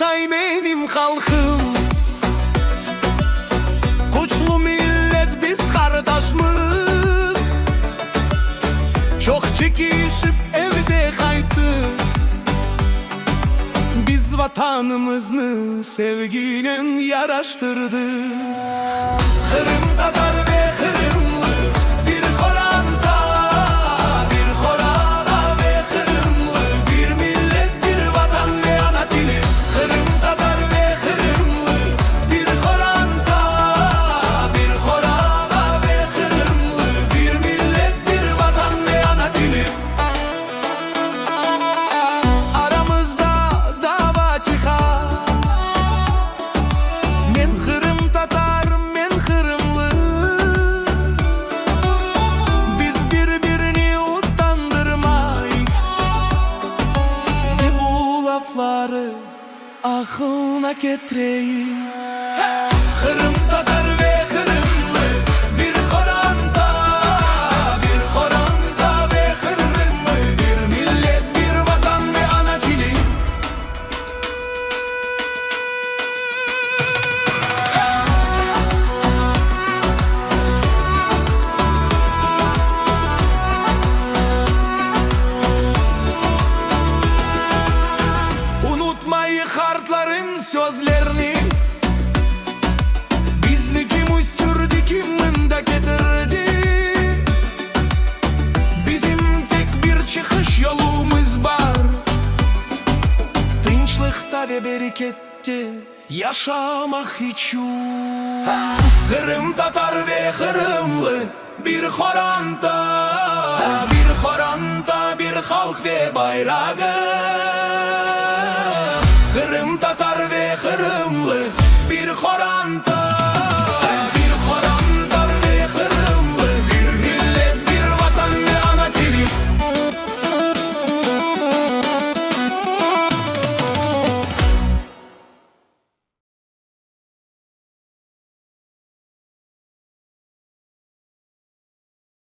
yaşay benim halkım. Koçlu millet biz kardeşmiz. Çok çekişip evde kaydık. Biz vatanımızı sevgiyle yaraştırdık. Kırım Tatar ve Kırımlı bir Koranta, bir Korana ve Kırımlı, bir millet, bir vatan ve ana dili. Kırım Tatar ve Kırımlı bir Koranta, bir Korana ve Kırımlı, bir millet, bir vatan ve ana dili. Aramızda dava çıkar. Men Kırım Tatar, men Kırımlı. Biz birbirini utandırmayız ve bu lafları aklına getireyim. Kırım Tatar ve Kırımlı bir Koranta, bir Koranta ve Kırımlı, bir millet, bir vatan ve ana dili. Unutmayı kartların sözlerini. Bizni kim üstürdü, kimin de getirdi. Bizim tek bir çıkış yolumuz var. Tinçlikta ve berekette yaşamak için. Kırım Tatar ve Kırımlı bir Koranta, bir Koranta, bir halk ve bayrağı.